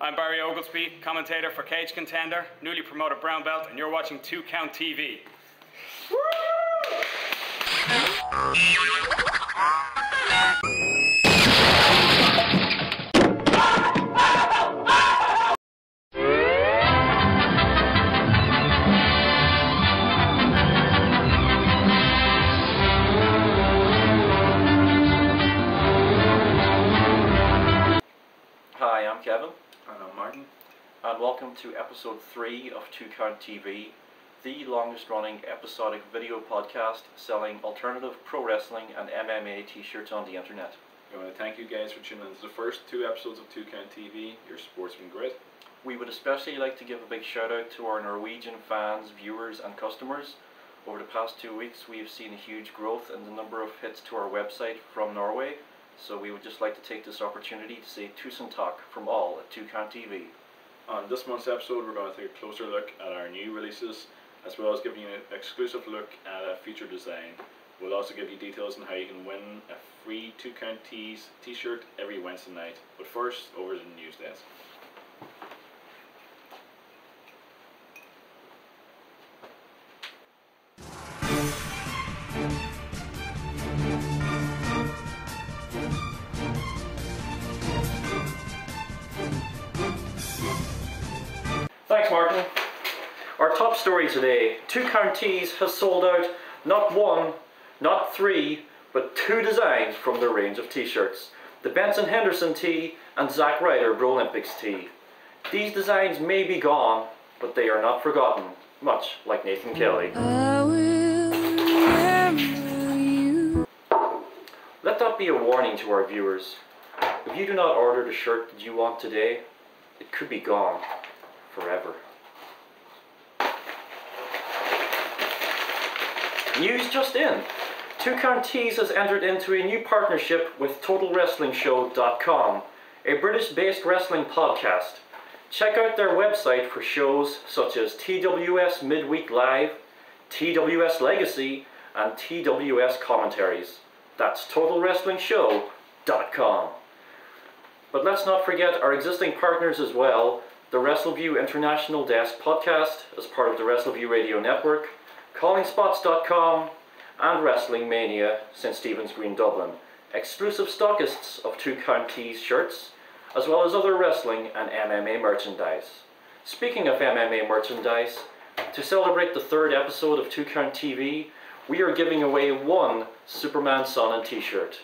I'm Barry Oglesby, commentator for Cage Contender, newly promoted brown belt, and you're watching TwoCountTV. Hi, I'm Kevin. And I'm Martin. And welcome to episode 3 of TwoCountTV, the longest running episodic video podcast selling alternative pro wrestling and MMA t-shirts on the internet. I want to thank you guys for tuning in to the first 2 episodes of TwoCountTV. Your support's been great. We would especially like to give a big shout out to our Norwegian fans, viewers and customers. Over the past 2 weeks we have seen a huge growth in the number of hits to our website from Norway. So we would just like to take this opportunity to say Tusen Takk from all at TwoCountTV. On this month's episode we're going to take a closer look at our new releases, as well as giving you an exclusive look at a future design. We'll also give you details on how you can win a free 2CountTees t-shirt every Wednesday night. But first, over to the news desk. Thanks, Martin. Our top story today, 2CountTees has sold out not 1, not 3, but 2 designs from their range of t-shirts. The Benson Henderson tee and Zack Ryder Bro Olympics tee. These designs may be gone, but they are not forgotten, much like Nathan Kelly. I will remember you. Let that be a warning to our viewers. If you do not order the shirt that you want today, it could be gone forever. News just in. 2CountTees has entered into a new partnership with TotalWrestlingShow.com, a British-based wrestling podcast. Check out their website for shows such as TWS Midweek Live, TWS Legacy, and TWS Commentaries. That's TotalWrestlingShow.com. But let's not forget our existing partners as well, the WrestleView International Desk podcast as part of the WrestleView Radio Network, CallingSpots.com, and Wrestling Mania St. Stephen's Green, Dublin, exclusive stockists of 2CountTees shirts, as well as other wrestling and MMA merchandise. Speaking of MMA merchandise, to celebrate the 3rd episode of 2CountTV, we are giving away 1 Superman Sonnen t-shirt.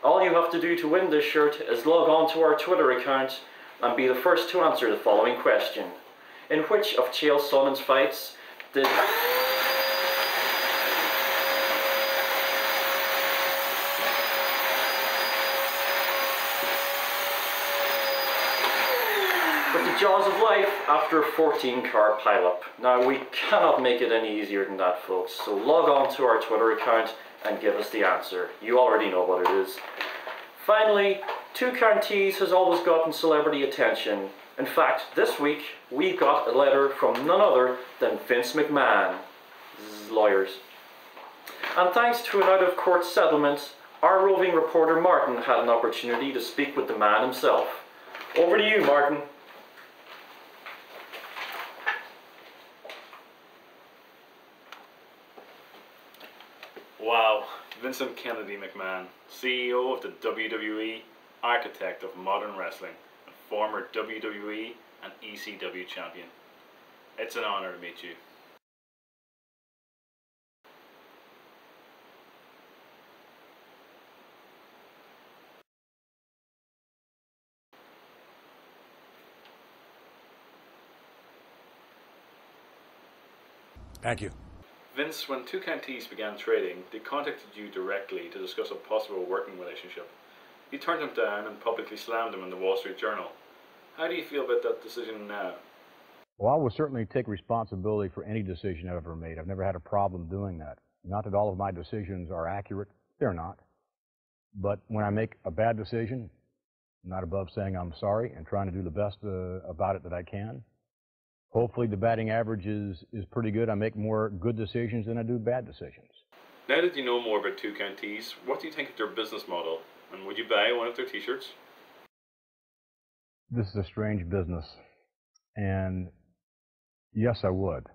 All you have to do to win this shirt is log on to our Twitter account and be the first to answer the following question. In which of Chael Sonnen's fights did... with the jaws of life after a 14-car pileup? Now, we cannot make it any easier than that, folks, so log on to our Twitter account and give us the answer. You already know what it is. Finally, 2CountTees has always gotten celebrity attention. In fact, this week we got a letter from none other than Vince McMahon's lawyers. And thanks to an out-of-court settlement, our roving reporter Martin had an opportunity to speak with the man himself. Over to you, Martin. Wow, Vincent Kennedy McMahon, CEO of the WWE, architect of modern wrestling, and former WWE and ECW champion. It's an honor to meet you. Thank you. Vince, when 2CountTees began trading, they contacted you directly to discuss a possible working relationship. You turned them down and publicly slammed them in the Wall Street Journal. How do you feel about that decision now? Well, I will certainly take responsibility for any decision I've ever made. I've never had a problem doing that. Not that all of my decisions are accurate. They're not. But when I make a bad decision, I'm not above saying I'm sorry and trying to do the best about it that I can. Hopefully the batting average is pretty good. I make more good decisions than I do bad decisions. Now that you know more about 2CountTees, what do you think of their business model? And would you buy one of their t-shirts? This is a strange business, and yes, I would.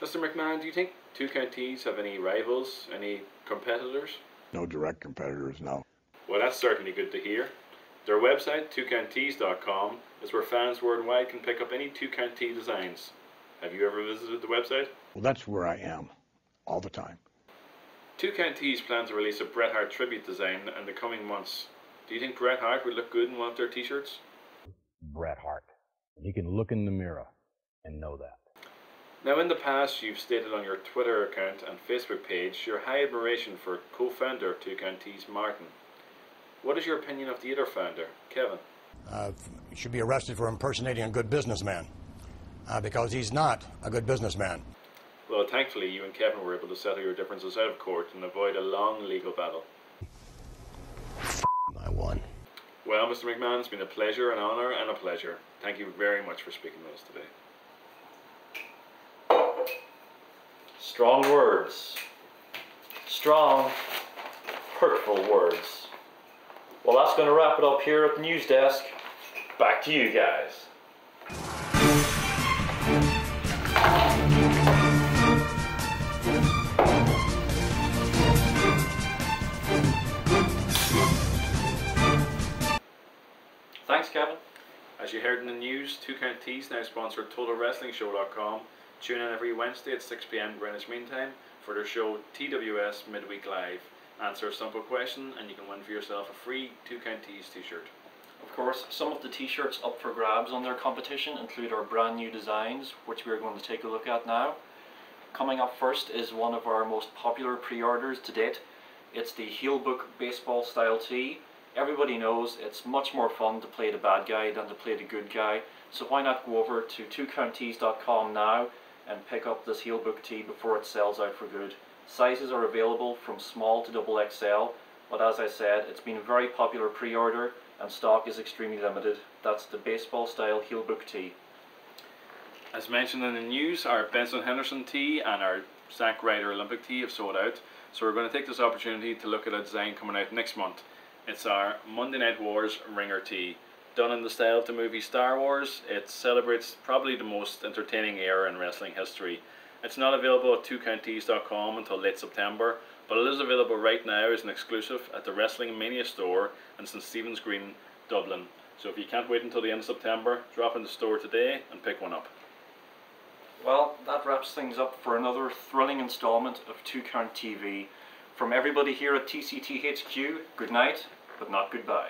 Mr. McMahon, do you think Two Count Tees have any rivals, any competitors? No direct competitors, no. Well, that's certainly good to hear. Their website, TwoCountTees.com, is where fans worldwide can pick up any Two Count Tee designs. Have you ever visited the website? Well, that's where I am, all the time. Two Count Tees plan to release a Bret Hart tribute design in the coming months. Do you think Bret Hart would look good in one of their t-shirts? Bret Hart. He can look in the mirror and know that. Now, in the past, you've stated on your Twitter account and Facebook page your high admiration for co-founder of Two Count Tees, Martin. What is your opinion of the other founder, Kevin? He should be arrested for impersonating a good businessman, because he's not a good businessman. Well, thankfully, you and Kevin were able to settle your differences out of court and avoid a long legal battle. I won. Well, Mr. McMahon, it's been a pleasure, an honour, and a pleasure. Thank you very much for speaking with us today. Strong words. Strong, hurtful words. Well, that's going to wrap it up here at the news desk. Back to you guys. Thanks, Kevin. As you heard in the news, Two Count Tees now sponsor TotalWrestlingShow.com. Tune in every Wednesday at 6 PM Greenwich Mean Time for their show TWS Midweek Live. Answer a simple question and you can win for yourself a free Two Count Tees t-shirt. Of course, some of the t-shirts up for grabs on their competition include our brand new designs, which we're going to take a look at now. Coming up first is one of our most popular pre-orders to date. It's the Heelbook baseball style tee. Everybody knows it's much more fun to play the bad guy than to play the good guy, so why not go over to TwoCountTees.com now and pick up this Heelbook tee before it sells out for good. Sizes are available from small to XXL, but as I said, it's been a very popular pre-order and stock is extremely limited. That's the baseball style Heelbook tee. As mentioned in the news, our Benson Henderson tee and our Zack Ryder Olympic tee have sold out, so we're going to take this opportunity to look at a design coming out next month. It's our Monday Night Wars Ringer tee. Done in the style of the movie Star Wars, it celebrates probably the most entertaining era in wrestling history. It's not available at TwoCountTees.com until late September, but it is available right now as an exclusive at the Wrestling Mania store in St Stephen's Green, Dublin. So if you can't wait until the end of September, drop in the store today and pick one up. Well, that wraps things up for another thrilling installment of Two Count TV. From everybody here at TCTHQ, good night, but not goodbye.